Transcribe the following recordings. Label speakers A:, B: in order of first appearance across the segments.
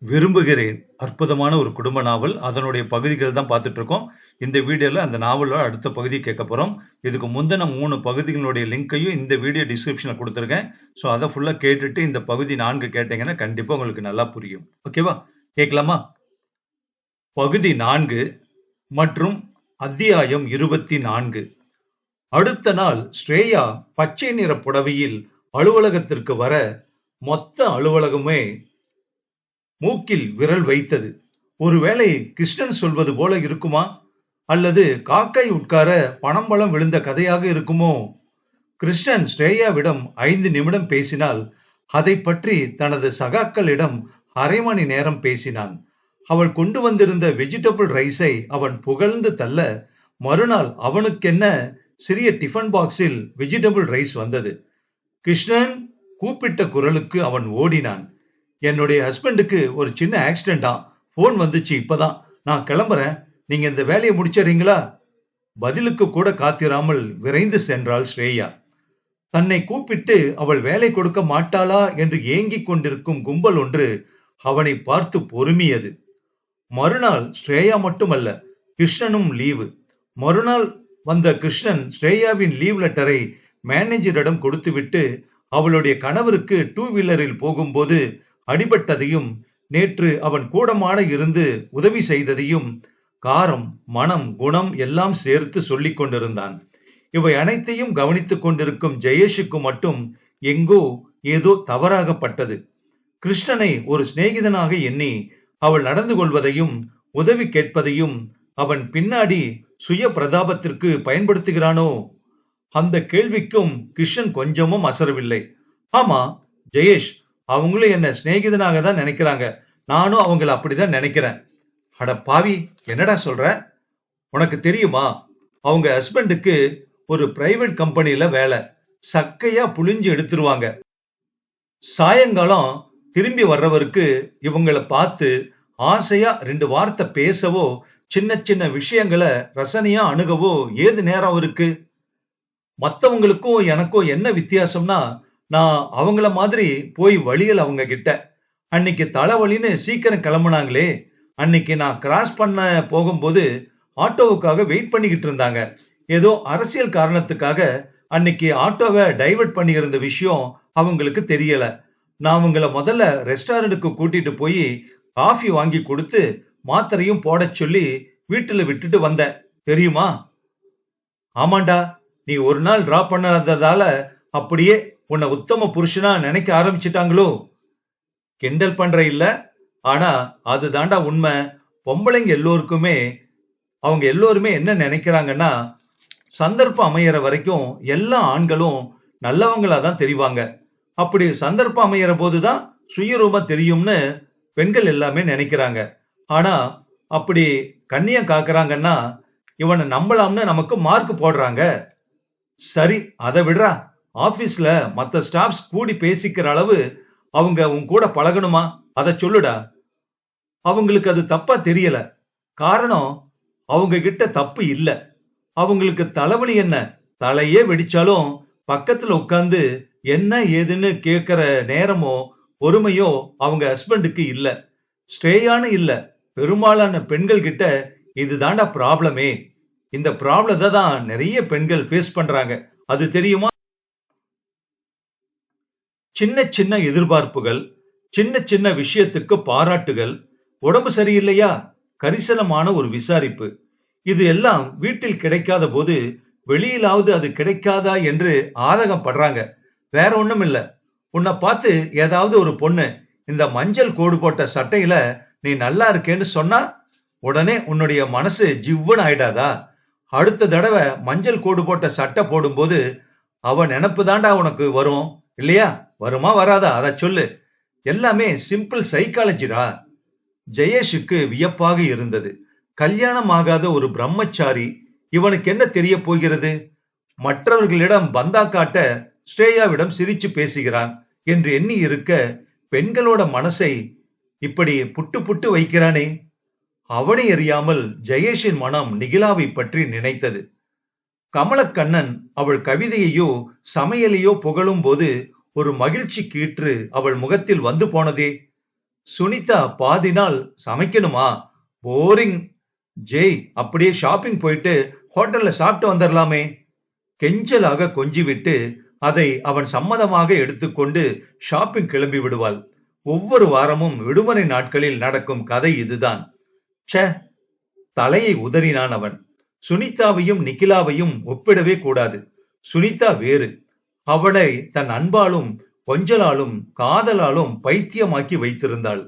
A: விரும்புகிறேன். அற்புதமான ஒரு குடும்ப நாவல். அதனுடைய பகுதிகள் தான் பார்த்துட்டு இருக்கோம். இந்த வீடியோல அந்த நாவலோட அடுத்த பகுதி கேட்கப் போறோம். இதுக்கு முந்தின 3 பகுதிகளுடைய லிங்க்கையும் இந்த வீடியோ டிஸ்கிரிப்ஷன்ல குடுத்திருக்கேன். சோ அத ஃபுல்லா கேட்டுட்டு இந்த பகுதி 4 கேட்டீங்கன்னா கண்டிப்பா உங்களுக்கு நல்லா புரியும். ஓகேவா? கேட்கலாமா? பகுதி 4 மற்றும் அத்தியாயம் 24. அடுத்த நாள் ஸ்ரேயா பச்சை நிற புடவையில் அலுவலகத்திற்கு வர மொத்த அலுவலகமே மூக்கில் விரல் வைத்தது. ஒருவேளை கிருஷ்ணன் சொல்வது போல இருக்குமா? அல்லது காக்கை உட்கார பனம்பழம் விழுந்த கதையாக இருக்குமோ? கிருஷ்ணன் ஸ்ரேயாவிடம் 5 நிமிடம் பேசினால் அதை பற்றி தனது சகாக்களிடம் அரை மணி நேரம் பேசினான். அவள் கொண்டு வந்திருந்த வெஜிடபிள் ரைஸை அவன் புகழ்ந்து தள்ள, மறுநாள் அவனுக்கென்ன சிறிய டிஃபன் பாக்ஸில் வெஜிடபிள் ரைஸ் வந்தது. கிருஷ்ணன் கூப்பிட்ட குரலுக்கு அவன் ஓடினான். என்னுடைய ஹஸ்பண்டுக்கு ஒரு சின்ன ஆக்சிடென்டா, போன் வந்துச்சு இப்பதான், நான் கிளம்புறேன், நீங்க இந்த வேலையை முடிச்சறீங்களா? பதிலுக்கு கூட காத்திராமல் விரைந்து சென்றாள் ஸ்ரேயா. தன்னை கூப்பிட்டு அவள் வேலை கொடுக்க மாட்டாளா என்று ஏங்கிக் கொண்டிருக்கும் கும்பல் ஒன்று அவனை பார்த்து பொறுமியது. மறுநாள் ஸ்ரேயா மட்டுமல்ல, கிருஷ்ணனும் லீவு. மறுநாள் வந்த கிருஷ்ணன் ஸ்ரேயாவின் லீவ் லெட்டரை மேனேஜரிடம் கொடுத்துவிட்டு அவளுடைய கணவருக்கு 2 வீலரில் போகும்போது அடிபட்டதையும், நேற்று அவன் கூடமாட இருந்து உதவி செய்ததையும், காரம் மனம் குணம் எல்லாம் சேர்த்து சொல்லிக் கொண்டிருந்தான். இவை அனைத்தையும் கவனித்துக் கொண்டிருக்கும் ஜெயேஷுக்கு மட்டும் எங்கோ ஏதோ தவறாகப்பட்டது. கிருஷ்ணனை ஒரு சிநேகிதனாக எண்ணி அவள் நடந்து கொள்வதையும் உதவி கேட்பதையும் அவன் பின்னாடி சுய பிரதாபத்திற்கு பயன்படுத்துகிறானோ? அந்த கேள்விக்கும் கிருஷ்ணன் கொஞ்சமும் அசரவில்லை. ஆமா ஜெயேஷ், அவங்களும் என்ன சிநேகிதனாக தான் நினைக்கிறாங்க, நானும் அவங்கள அப்படிதான் நினைக்கிறேன். அட பாவி, என்னடா சொல்ற? உனக்கு தெரியுமா, அவங்க ஹஸ்பண்டுக்கு ஒரு பிரைவேட் கம்பெனில வேலை, சக்கையா புளிஞ்சு எடுத்துருவாங்க. சாயங்காலம் திரும்பி வர்றவருக்கு இவங்கள பார்த்து ஆசையா 2 வார்த்தை பேசவோ, சின்ன சின்ன விஷயங்களை ரசனையா அணுகவோ ஏது நேரம் இருக்கு? மத்தவங்களுக்கும் எனக்கும் என்ன வித்தியாசம்னா, நான் அவங்கள மாதிரி போய் வழியல் அவங்க கிட்ட. அன்னைக்கு தலைவலின்னு சீக்கிரம் கிளம்புனாங்களே, அன்னைக்கு நான் கிராஸ் பண்ண போகும்போது ஆட்டோவுக்காக வெயிட் பண்ணிக்கிட்டு இருந்தாங்க. ஏதோ அரசியல் காரணத்துக்காக அன்னைக்கு ஆட்டோவை டைவர்ட் பண்ணி இருந்த விஷயம் அவங்களுக்கு தெரியல. நான் அவங்கள முதல்ல ரெஸ்டாரண்ட்டுக்கு கூட்டிட்டு போய் காஃபி வாங்கி கொடுத்து மாத்திரையும் போட சொல்லி வீட்டுல விட்டுட்டு வந்தேன், தெரியுமா? ஆமாண்டா, நீ ஒரு நாள் டிராப் பண்ணாததால அப்படியே உன்னை உத்தம புருஷனா நினைக்க ஆரம்பிச்சிட்டாங்களோ? கிண்டல் பண்ற இல்ல, ஆனா அது தாண்டா உண்மை. பொம்பளைங்க எல்லோருக்குமே அவங்க எல்லோருமே என்ன நினைக்கிறாங்கன்னா, சந்தர்ப்பம் அமையற வரைக்கும் எல்லா ஆண்களும் நல்லவங்களா தான் தெரிவாங்க. அப்படி சந்தர்ப்பம் அமையற போதுதான் சுயரூபம் தெரியும்னு பெண்கள் எல்லாமே நினைக்கிறாங்க. ஆனா அப்படி கண்ணியம் காக்குறாங்கன்னா இவனை நம்பலாம்னு நமக்கு மார்க் போடுறாங்க. சரி, அதை விடுறா. ஆபீஸ்ல மத்த ஸ்டாஃப்ஸ் கூடி பேசிக்கிற அளவு அவங்க உன் கூட பழகணுமா? அதை சொல்லுடா. அவங்களுக்கு அது தப்பா தெரியல. காரணம், அவங்க கிட்ட தப்பு இல்ல. அவங்களுக்கு தலைவலி என்ன, தலையே வெடிச்சாலும் பக்கத்துல உட்கார்ந்து என்ன ஏதுன்னு கேட்கிற நேரமோ பொறுமையோ அவங்க ஹஸ்பண்டுக்கு இல்ல. ஸ்ட்ரேயானு இல்ல, பெரும்பாலான பெண்கள் கிட்ட இதுதாண்டா ப்ராப்ளமே. இந்த ப்ராப்ளத்தை தான் நிறைய பெண்கள் ஃபேஸ் பண்றாங்க. அது தெரியுமா? சின்ன சின்ன எதிர்பார்ப்புகள், சின்ன சின்ன விஷயத்துக்கு பாராட்டுகள், உடம்பு சரியில்லையா கரிசனமான ஒரு விசாரிப்பு, இது எல்லாம் வீட்டில் கிடைக்காத போது வெளியிலாவது அது கிடைக்காதா என்று ஆதகம் படுறாங்க. வேற ஒண்ணும் இல்ல. உன்னை பார்த்து ஏதாவது ஒரு பொண்ணு இந்த மஞ்சள் கோடு போட்ட சட்டையில நீ நல்லா இருக்கேன்னு சொன்னா உடனே உன்னுடைய மனசு ஜிவ்வுன்னு ஆயிடாதா? அடுத்த தடவை மஞ்சள் கோடு போட்ட சட்டை போடும்போது அவ நினப்பு தாண்டா உனக்கு வரும், இல்லையா? வருமா வராதா? அத சொல்லு. எல்லாமே சிம்பிள் சைக்காலஜிடா. ஜெயேஷுக்கு வியப்பாக இருந்தது. கல்யாணம் ஆகாத ஒரு பிரம்மச்சாரி, இவனுக்கு என்ன தெரிய போகிறது? மற்றவர்களிடம் பந்தா காட்ட ஸ்ரேயாவிடம் சிரிச்சு பேசுகிறான் என்று எண்ணி இருக்க, பெண்களோட மனசை இப்படி புட்டு புட்டு வைக்கிறானே. அவனை அறியாமல் ஜெயேஷின் மனம் நிகிலாவை பற்றி நினைத்தது. கமலக்கண்ணன் அவள் கவிதையையோ சமையலையோ புகழும் போது ஒரு மகிழ்ச்சி கீற்று அவள் முகத்தில் வந்து போனதே. சுனிதா பாதி நாள் சமைக்கணுமா, போரிங். ஜெய் அப்படியே ஷாப்பிங் போயிட்டு ஹோட்டல்ல சாப்பிட்டு வந்துடலாமே. கெஞ்சலாக கொஞ்சிவிட்டு அதை அவன் சம்மதமாக எடுத்துக்கொண்டு ஷாப்பிங் கிளம்பி விடுவாள். ஒவ்வொரு வாரமும் விடுமுறை நாட்களில் நடக்கும் கதை இதுதான். ச்சே, தலையை உதறினான் அவன். சுனிதாவையும் நிக்கிலாவையும் ஒப்பிடவே கூடாது. சுனிதா வேறு. அவளை தன் அன்பாலும் கொஞ்சலாலும் காதலாலும் பைத்தியமாக்கி வைத்திருந்தாள்.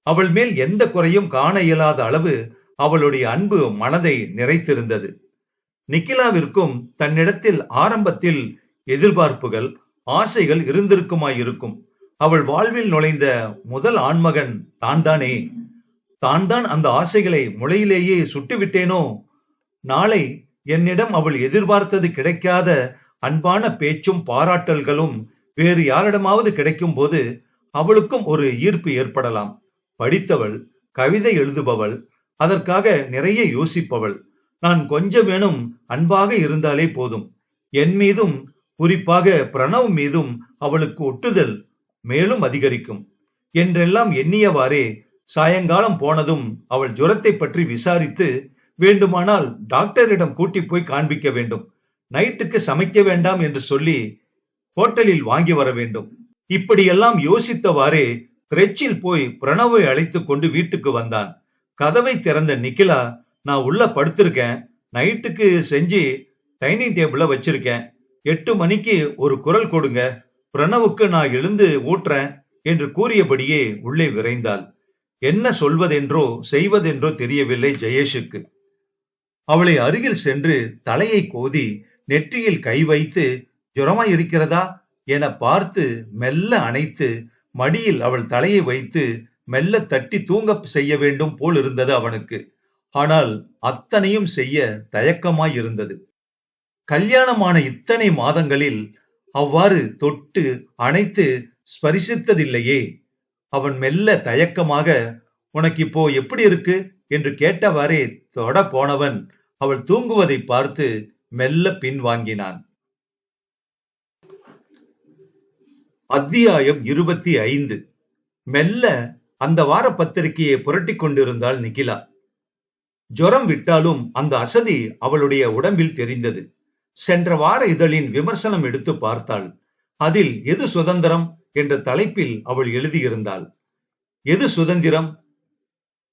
A: அவள் மேல் எந்த குறையும் காண இயலாத அளவு அவளுடைய அன்பு மனதை நிறைத்திருந்தது. நிக்கிலாவிற்கும் தன்னிடத்தில் ஆரம்பத்தில் எதிர்பார்ப்புகள், ஆசைகள் இருந்திருக்குமாயிருக்கும். அவள் வாழ்வில் நுழைந்த முதல் ஆண்மகன் தான்தானே. தான் அந்த ஆசைகளை முளையிலேயே சுட்டுவிட்டேனோ. நாளை என்னிடம் அவள் எதிர்பார்த்தது கிடைக்காத அன்பான பேச்சும் பாராட்டல்களும் வேறு யாரிடமாவது கிடைக்கும் போது அவளுக்கும் ஒரு ஈர்ப்பு ஏற்படலாம். படித்தவள், கவிதை எழுதுபவள், அதற்காக நிறைய யோசிப்பவள். நான் கொஞ்சமேனும் அன்பாக இருந்தாலே போதும். என் மீதும் குறிப்பாக பிரணவ் மீதும் அவளுக்கு ஒட்டுதல் மேலும் அதிகரிக்கும் என்றெல்லாம் எண்ணியவாறே சாயங்காலம் போனதும் அவள் ஜுரத்தை பற்றி விசாரித்து வேண்டுமானால் டாக்டரிடம் கூட்டி போய் காண்பிக்க வேண்டும். நைட்டுக்கு சமைக்க வேண்டாம் என்று சொல்லி ஹோட்டலில் வாங்கி வர வேண்டும். இப்படியெல்லாம் யோசித்தவாறே பிரெச்சில் போய் பிரணவை அழைத்து கொண்டு வீட்டுக்கு வந்தான். கதவை திறந்த நிக்கிலா, நான் உள்ள படுத்திருக்கேன், நைட்டுக்கு செஞ்சு டைனிங் டேபிள்ல வச்சிருக்கேன், 8 மணிக்கு ஒரு குரல் கொடுங்க, பிரணவுக்கு நான் எழுந்து ஊட்டுறேன் என்று கூறியபடியே உள்ளே விரைந்தாள். என்ன சொல்வதென்றோ செய்வதென்றோ தெரியவில்லை ஜெயேஷுக்கு. அவளை அருகில் சென்று தலையை கோதி நெற்றியில் கை வைத்து ஜுரமாய் இருக்கிறதா என பார்த்து மெல்ல அணைத்து மடியில் அவள் தலையை வைத்து மெல்ல தட்டி தூங்க செய்ய வேண்டும் போல் இருந்தது அவனுக்கு. ஆனால் அத்தனையும் செய்ய தயக்கமாய் இருந்தது. கல்யாணமான இத்தனை மாதங்களில் அவ்வாறு தொட்டு அணைத்து ஸ்பரிசித்ததில்லையே. அவன் மெல்ல தயக்கமாக, உனக்கு இப்போ எப்படி இருக்கு என்று கேட்டவாறே தொட போனவன் அவள் தூங்குவதை பார்த்து மெல்ல பின்வாங்கினான். அத்தியாயம் 25. மெல்ல அந்த வார பத்திரிகையை புரட்டி கொண்டிருந்தாள் நிக்கிலா. ஜுரம் விட்டாலும் அந்த அசதி அவளுடைய உடம்பில் தெரிந்தது. சென்ற வார இதழின் விமர்சனம் எடுத்து பார்த்தாள். அதில் எது சுதந்திரம் என்ற தலைப்பில் அவள் எழுதியிருந்தாள். எது சுதந்திரம்,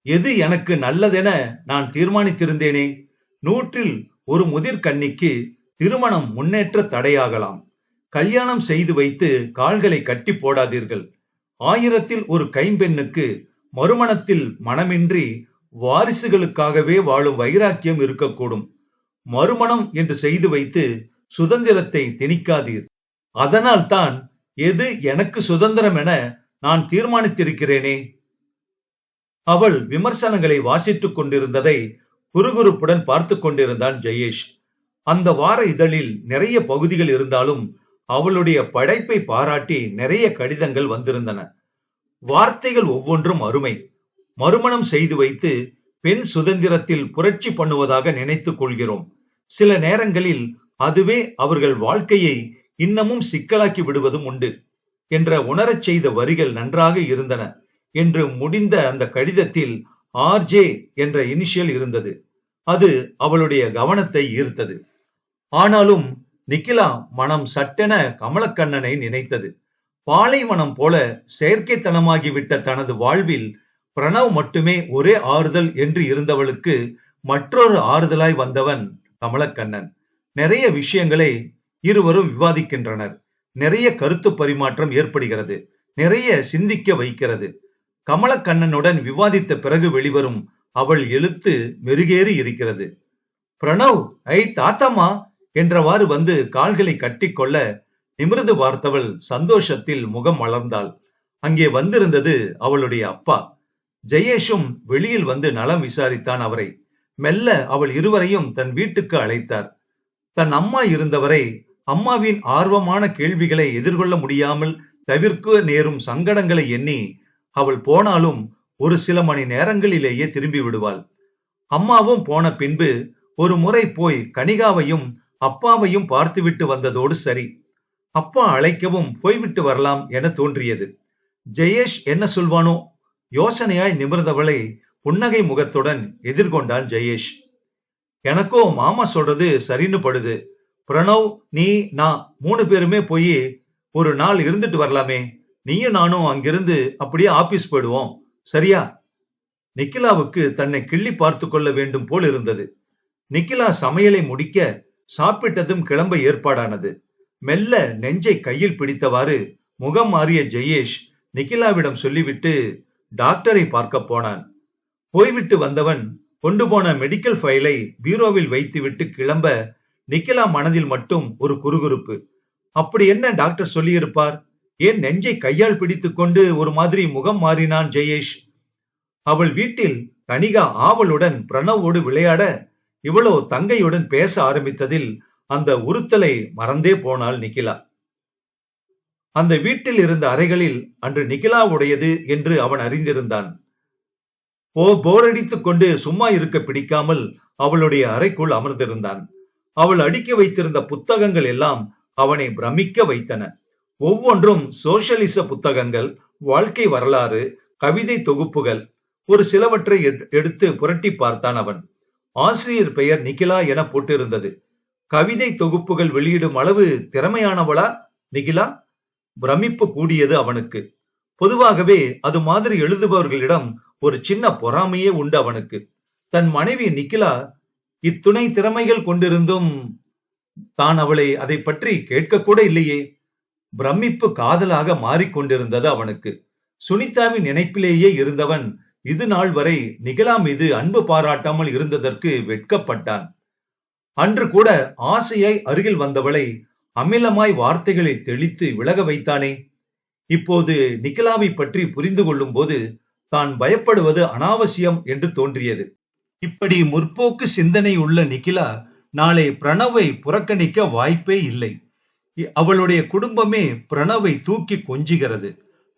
A: எது எனக்கு நல்லதென நான் தீர்மானித்திருந்தேனே. 100ல் ஒரு முதிர் கன்னிக்கு திருமணம் முன்னேற்ற தடையாகலாம். கல்யாணம் செய்து வைத்து கால்களை கட்டி போடாதீர்கள். 1000ல் ஒரு கைம்பெண்ணுக்கு மறுமணத்தில் மனமின்றி வாரிசுகளுக்காகவே வாழும் வைராக்கியம் இருக்கக்கூடும். மறுமணம் என்று செய்து வைத்து சுதந்திரத்தை திணிக்காதீர். அதனால் தான் எது எனக்கு சுதந்திரம் என நான் தீர்மானித்திருக்கிறேனே. அவள் விமர்சனங்களை வாசித்துக் கொண்டிருந்ததை குறுகுறுப்புடன் பார்த்து கொண்டிருந்தான் ஜெயேஷ். அந்த வார இதழில் நிறைய பகுதிகள் இருந்தாலும் அவளுடைய படைப்பை பாராட்டி நிறைய கடிதங்கள் வந்திருந்தன. வார்த்தைகள் ஒவ்வொன்றும் அருமை. மறுமணம் செய்து வைத்து பெண் சுதந்திரத்தில் புரட்சி பண்ணுவதாக நினைத்துக் கொள்கிறோம். சில நேரங்களில் அதுவே அவர்கள் வாழ்க்கையை இன்னமும் சிக்கலாக்கி விடுவதும் உண்டு என்ற உணரச் செய்த வரிகள் நன்றாக இருந்தன என்று முடிந்த அந்த கடிதத்தில் RJ என்ற இனிஷியல் இருந்தது. அது அவளுடைய கவனத்தை ஈர்த்தது. ஆனாலும் நிக்கிலா மனம் சட்டென கமலக்கண்ணனை நினைத்தது. பாலைவனம் போல செயற்கைத்தனமாகிவிட்ட தனது வாழ்வில் பிரணவ் மட்டுமே ஒரே ஆறுதல் என்று இருந்தவளுக்கு மற்றொரு ஆறுதலாய் வந்தவன் கமலக்கண்ணன். நிறைய விஷயங்களை இருவரும் விவாதிக்கின்றனர். நிறைய கருத்து பரிமாற்றம் ஏற்படுகிறது. நிறைய சிந்திக்க வைக்கிறது. கமலக்கண்ணனுடன் விவாதித்த பிறகு வெளிவரும் அவள் எழுத்து மெருகேறி இருக்கிறது. பிரணவ், ஐ தாத்தம்மா என்றவாறு வந்து கால்களை கட்டிக்கொள்ள நிமிர்ந்து பார்த்தவள் சந்தோஷத்தில் முகம் மலர்ந்தாள். அங்கே வந்திருந்தது அவளுடைய அப்பா. ஜெயேஷும் வெளியில் வந்து நலம் விசாரித்தான் அவரை. மெல்ல அவள் இருவரையும் தன் வீட்டுக்கு அழைத்தார். தன் அம்மா இருந்தவரை அம்மாவின் ஆர்வமான கேள்விகளை எதிர்கொள்ள முடியாமல் தவிர்க்க நேரும் சங்கடங்களை எண்ணி அவள் போனாலும் ஒரு சில மணி நேரங்களிலேயே திரும்பி விடுவாள். அம்மாவும் போன பின்பு ஒரு முறை போய் கனிகாவையும் அப்பாவையும் பார்த்துவிட்டு வந்ததோடு சரி. அப்பா அழைக்கவும் போய்விட்டு வரலாம் என தோன்றியது. ஜெயேஷ் என்ன சொல்வானோ, யோசனையாய் நிமிர்ந்தவளை புன்னகை முகத்துடன் எதிர்கொண்டான் ஜெயேஷ். எனக்கோ மாமா சொல்றது சரின்னு படுது. பிரணவ், நீ, நான் 3 பேருமே போய் ஒரு நாள் இருந்துட்டு வரலாமே. நீயும் நானும் அங்கிருந்து அப்படியே ஆபீஸ் போயிடுவோம், சரியா? நிக்கிலாவுக்கு தன்னை கிள்ளி பார்த்து கொள்ள வேண்டும் போல் இருந்தது. நிக்கிலா சமையலை முடிக்க சாப்பிட்டதும் கிளம்ப ஏற்பாடானது. மெல்ல நெஞ்சை கையில் பிடித்தவாறு முகம் மாறிய ஜெயேஷ் நிக்கிலாவிடம் சொல்லிவிட்டு டாக்டரை பார்க்க போனான். போய்விட்டு வந்தவன் கொண்டு போன மெடிக்கல் ஃபைலை பீரோவில் வைத்துவிட்டு கிளம்ப நிக்கிலா மனதில் மட்டும் ஒரு குறுகுறுப்பு. அப்படி என்ன டாக்டர் சொல்லியிருப்பார்? ஏன் நெஞ்சை கையால் பிடித்துக் கொண்டு ஒரு மாதிரி முகம் மாறினான் ஜெயேஷ்? அவள் வீட்டில் கனிகா ஆவலுடன் பிரணவோடு விளையாட, இவளோ தங்கையுடன் பேச ஆரம்பித்ததில் அந்த உறுத்தலை மறந்தே போனாள் நிக்கிலா. அந்த வீட்டில் இருந்த அறைகளில் அன்று நிக்கிலாவுடையது என்று அவன் அறிந்திருந்தான். போரடித்துக் கொண்டு சும்மா இருக்க பிடிக்காமல் அவளுடைய அறைக்குள் அமர்ந்திருந்தான். அவள் அடுக்கி வைத்திருந்த புத்தகங்கள் எல்லாம் அவனை பிரமிக்க வைத்தன. ஒவ்வொன்றும் சோசியலிச புத்தகங்கள், வாழ்க்கை வரலாறு, கவிதை தொகுப்புகள். ஒரு சிலவற்றை எடுத்து புரட்டி பார்த்தான் அவன். ஆசிரியர் பெயர் நிக்கிலா என போட்டிருந்தது. கவிதை தொகுப்புகள் வெளியிடும் அளவு திறமையானவளா நிகிலா? பிரமிப்பு கூடியது அவனுக்கு. பொதுவாகவே அது மாதிரி எழுதுபவர்களிடம் ஒரு சின்ன பொறாமையே உண்டு அவனுக்கு. தன் மனைவி நிக்கிலா இத்துணை திறமைகள் கொண்டிருந்தும் தான் அவளை அதை பற்றி கேட்க கூட இல்லையே. பிரமிப்பு காதலாக மாறிக்கொண்டிருந்தது அவனுக்கு. சுனிதாவின் நினைப்பிலேயே இருந்தவன் இது நாள் வரை நிகிலா மீது அன்பு பாராட்டாமல் இருந்ததற்கு வெட்கப்பட்டான். அன்று கூட ஆசையாய் அருகில் வந்தவளை அமிலமாய் வார்த்தைகளை தெளித்து விலக வைத்தானே. இப்போது நிக்கிலாவை பற்றி புரிந்து கொள்ளும் போது தான் பயப்படுவது அனாவசியம் என்று தோன்றியது. இப்படி முற்போக்கு சிந்தனை உள்ள நிக்கிலா நாளை பிரணவை புறக்கணிக்க வாய்ப்பே இல்லை. அவளுடைய குடும்பமே பிரணவை தூக்கி கொஞ்சுகிறது.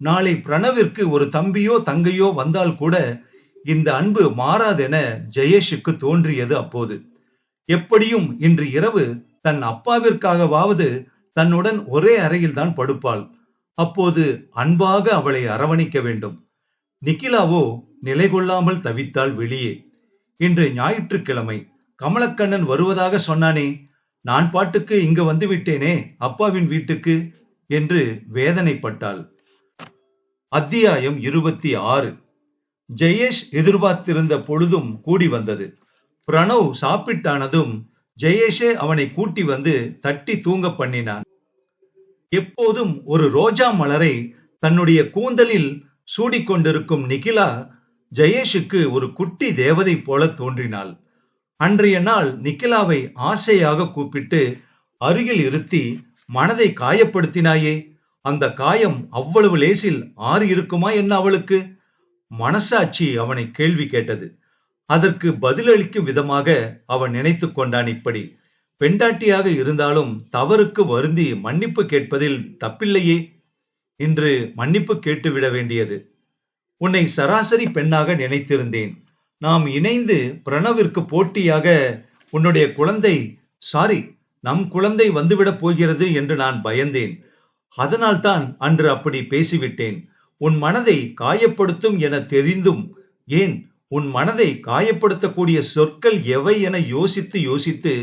A: நாளை பிரணவிற்கு ஒரு தம்பியோ தங்கையோ வந்தால் கூட இந்த அன்பு மாறாதென ஜெயேஷுக்கு தோன்றியது அப்போது. எப்படியும் இன்று இரவு தன் அப்பாவிற்காகவாவது தன்னுடன் ஒரே அறையில் தான் படுப்பாள். அப்போது அன்பாக அவளை அரவணைக்க வேண்டும். நிக்கிலாவோ நிலை கொள்ளாமல் தவித்தாள் வெளியே. இன்று ஞாயிற்றுக்கிழமை. கமலக்கண்ணன் வருவதாக சொன்னானே, நான் பாட்டுக்கு இங்க வந்து விட்டேனே அப்பாவின் வீட்டுக்கு என்று வேதனைப்பட்டாள். அத்தியாயம் 26. ஜெயேஷ் எதிர்பார்த்திருந்த பொழுதும் கூடி வந்தது. பிரணவ் சாப்பிட்டானதும் ஜெயேஷே அவனை கூட்டி வந்து தட்டி தூங்க பண்ணினான். எப்போதும் ஒரு ரோஜா மலரை தன்னுடைய கூந்தலில் சூடிக்கொண்டிருக்கும் நிகிலா ஜெயேஷுக்கு ஒரு குட்டி தேவதை போல தோன்றினாள். அன்றைய நாள் நிக்கிலாவை ஆசையாக கூப்பிட்டு அருகில் இருத்தி மனதை காயப்படுத்தினாயே, அந்த காயம் அவ்வளவு லேசில் ஆறி இருக்குமா என்ன அவளுக்கு? மனசாட்சி அவனை கேள்வி கேட்டது. அதற்கு பதிலளிக்கும் விதமாக அவன் நினைத்து கொண்டான், இப்படி பெண்டாட்டியாக இருந்தாலும் தவறுக்கு வருந்தி மன்னிப்பு கேட்பதில் தப்பில்லையே. இன்று மன்னிப்பு கேட்டுவிட வேண்டியது. உன்னை சராசரி பெண்ணாக நினைத்திருந்தேன். நாம் இணைந்து பிரணவிற்கு போட்டியாக உன்னுடைய குழந்தை, சாரி, நம் குழந்தை வந்துவிடப் போகிறது என்று நான் பயந்தேன். அதனால்தான் அன்று அப்படி பேசிவிட்டேன். உன் மனதை காயப்படுத்தும் என தெரிந்தும், ஏன் உன் மனதை காயப்படுத்தக்கூடிய சொற்கள் எவை என யோசித்து யோசித்து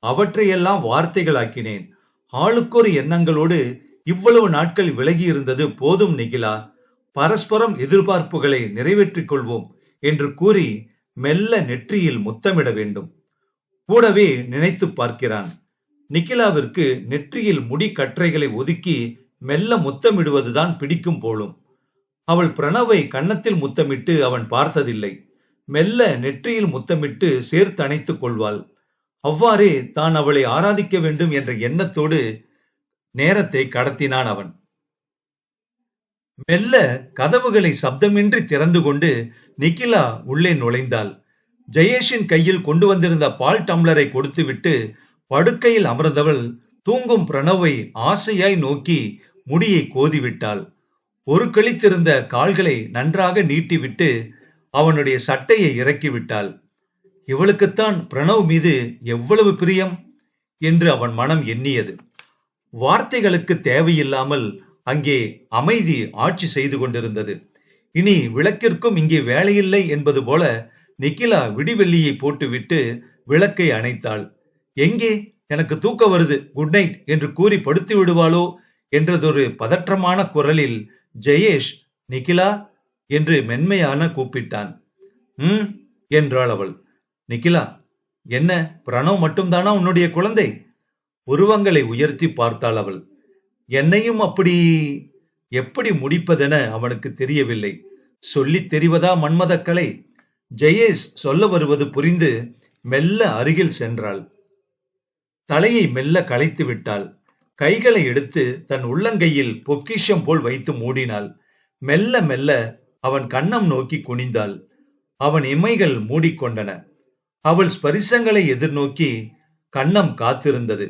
A: அவற்றையெல்லாம் வார்த்தைகளாக்கினேன். ஆளுக்கொரு எண்ணங்களோடு இவ்வளவு நாட்கள் விலகி இருந்தது போதும் நிகிலா. பரஸ்பரம் எதிர்பார்ப்புகளை நிறைவேற்றிக் கொள்வோம் என்று கூறி மெல்ல நெற்றியில் முத்தமிட வேண்டும். கூடவே நினைத்து பார்க்கிறான். நிக்கிலாவிற்கு நெற்றியில் முடி கற்றைகளை ஒதுக்கி மெல்ல முத்தமிடுவதுதான் பிடிக்கும் போலும். அவள் பிரணவை கன்னத்தில் முத்தமிட்டு அவன் பார்த்ததில்லை. மெல்ல நெற்றியில் முத்தமிட்டு சேர்த்து அணைத்துக் கொள்வாள். அவ்வாறே தான் அவளை ஆராதிக்க வேண்டும் என்ற எண்ணத்தோடு நேரத்தை கடத்தினான் அவன். மெல்ல கதவுகளை சப்தமின்றி திறந்து கொண்டு நிக்கிலா உள்ளே நுழைந்தாள். ஜெயேஷின் கையில் கொண்டு வந்திருந்த பால் டம்ளரை கொடுத்துவிட்டு படுக்கையில் அமர்ந்தவள் தூங்கும் பிரணவை ஆசையாய் நோக்கி முடியை கோதிவிட்டாள். ஒரு கழித்திருந்த கால்களை நன்றாக நீட்டிவிட்டு அவனுடைய சட்டையை இறக்கிவிட்டாள். இவளுக்குத்தான் பிரணவ் மீது எவ்வளவு பிரியம் என்று அவன் மனம் எண்ணியது. வார்த்தைகளுக்கு தேவையில்லாமல் அங்கே அமைதி ஆட்சி செய்து கொண்டிருந்தது. இனி விளக்கிற்கும் இங்கே வேலையில்லை என்பது போல நிக்கிலா விடிவெள்ளியை போட்டுவிட்டு விளக்கை அணைத்தாள். எங்கே, எனக்கு தூக்கம் வருது, குட் நைட் என்று கூறி படுத்து விடுவாளோ என்றதொரு பதற்றமான குரலில் ஜெயேஷ் நிக்கிலா என்று மென்மையான கூப்பிட்டான். என்றாள் அவள். நிக்கிலா, என்ன பிரணவ் மட்டும்தானா உன்னுடைய குழந்தை? உருவங்களை உயர்த்தி பார்த்தாள் அவள். என்னையும் அப்படி எப்படி முடிப்பதென அவனுக்கு தெரியவில்லை. சொல்லித் தெரிவதா மன்மதக்கலை? ஜெயேஷ் சொல்ல வருவது புரிந்து மெல்ல அருகில் சென்றாள். தலையை மெல்ல களைத்து விட்டாள். கைகளை எடுத்து தன் உள்ளங்கையில் பொக்கிஷம் போல் வைத்து மூடினாள். மெல்ல மெல்ல அவன் கன்னம் நோக்கி குனிந்தாள். அவன் இமைகள் மூடிக்கொண்டன. அவள் ஸ்பரிசங்களை எதிர்நோக்கி கன்னம் காத்திருந்தது.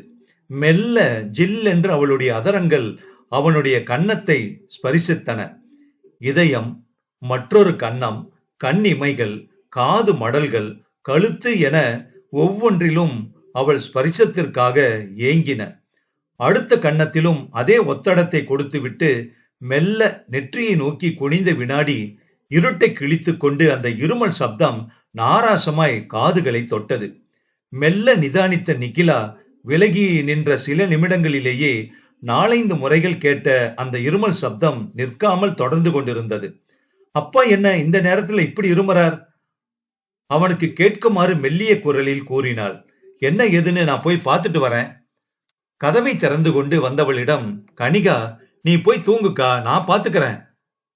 A: மெல்ல ஜில் என்று அவளுடைய அதரங்கள் அவனுடைய கன்னத்தை ஸ்பரிசித்தன. இதயம், மற்றொரு கன்னம், கண் இமைகள், காது மடல்கள், கழுத்து என ஒவ்வொன்றிலும் அவள் ஸ்பரிசத்திற்காக ஏங்கின. அடுத்த கன்னத்திலும் அதே ஒத்தடத்தை கொடுத்துவிட்டு மெல்ல நெற்றியை நோக்கி குனிந்த வினாடி இருட்டை கிழித்து கொண்டு அந்த இருமல் சப்தம் நாராசமாய் காதுகளை தொட்டது. மெல்ல நிதானித்த நிக்கிலா விலகி நின்ற சில நிமிடங்களிலேயே 4-5 முறைகள் கேட்ட அந்த இருமல் சப்தம் நிற்காமல் தொடர்ந்து கொண்டிருந்தது. அப்பா என்ன இந்த நேரத்துல இப்படி இருமறார்? அவனுக்கு கேட்குமாறு மெல்லிய குரலில் கூறினாள். என்ன ஏதுன்னு நான் போய் பார்த்துட்டு வரேன். கதவை திறந்து கொண்டு வந்தவளிடம், கனிகா, நீ போய் தூங்குக்கா, நான் பாத்துக்கிறேன்.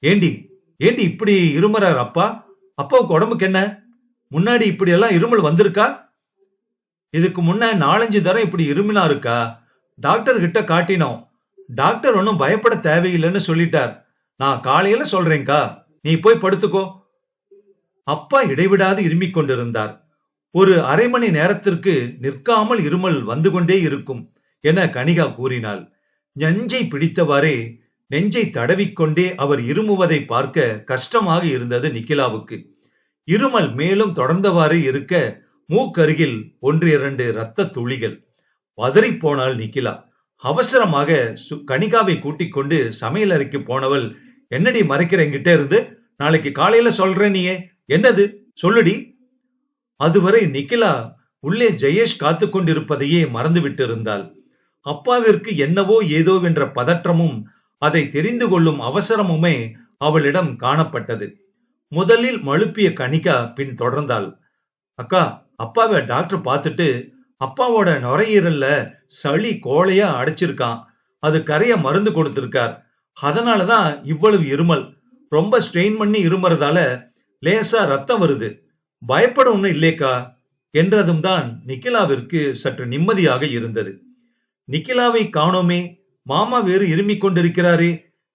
A: ஏண்டி ஏண்டி இப்படி இருமறார் அப்பா? அப்பாவுக்கு உடம்புக்கு என்ன? முன்னாடி இப்படி எல்லாம் இருமல் வந்திருக்கா? இதுக்கு முன்ன 4-5 தரம் இப்படி இருமினா இருக்கா? டாக்டர் கிட்ட காட்டினோம். டாக்டர் ஒன்னும் பயப்பட தேவையில்லைன்னு சொல்லிட்டார். நான் காலையில சொல்றேன்கா, நீ போய் படுத்துக்கோ. அப்பா இடைவிடாது இருமிக் கொண்டிருந்தார். ஒரு அரை மணி நேரத்திற்கு நிற்காமல் இருமல் வந்து கொண்டே இருக்கும் என கனிகா கூறினாள். நெஞ்சை பிடித்தவாறே நெஞ்சை தடவிக்கொண்டே அவர் இருமுவதை பார்க்க கஷ்டமாக இருந்தது நிக்கிலாவுக்கு. இருமல் மேலும் தொடர்ந்தவாறு இருக்க மூக்கருகில் 1-2 இரத்த துளிகள். பதறிப்போனாள் நிக்கிலா. அவசரமாக கனிகாவை கூட்டிக் கொண்டு சமையல் அறைக்கு போனவள், என்னடி மறைக்கிற என்கிட்ட இருந்து? நாளைக்கு காலையில சொல்ற நீயே, என்னது சொல்லுடி. அதுவரை நிக்கிலா உள்ளே ஜெயேஷ் காத்து கொண்டிருப்பதையே மறந்துவிட்டு இருந்தாள். அப்பாவிற்கு என்னவோ ஏதோ என்ற பதற்றமும் அதை தெரிந்து கொள்ளும் அவசரமுமே அவளிடம் காணப்பட்டது. முதலில் மழுப்பிய கனிகா பின் தொடர்ந்தாள். அக்கா, அப்பாவை டாக்டர் பார்த்துட்டு அப்பாவோட நுரையீரல்ல சளி கோழையா அடைச்சிருக்கான். அது கரைய மருந்து கொடுத்திருக்கார். அதனாலதான் இவ்வளவு இருமல். ரொம்ப ஸ்ட்ரெயின் பண்ணி இருமறதால லேசா ரத்தம் வருது. பயப்பட ஒண்ணு இல்லேக்கா என்றதும் தான் நிக்கிலாவிற்கு சற்று நிம்மதியாக இருந்தது. நிக்கிலாவை காணோமே, மாமா வேறு இருமிக் கொண்டிருக்கிறாரே,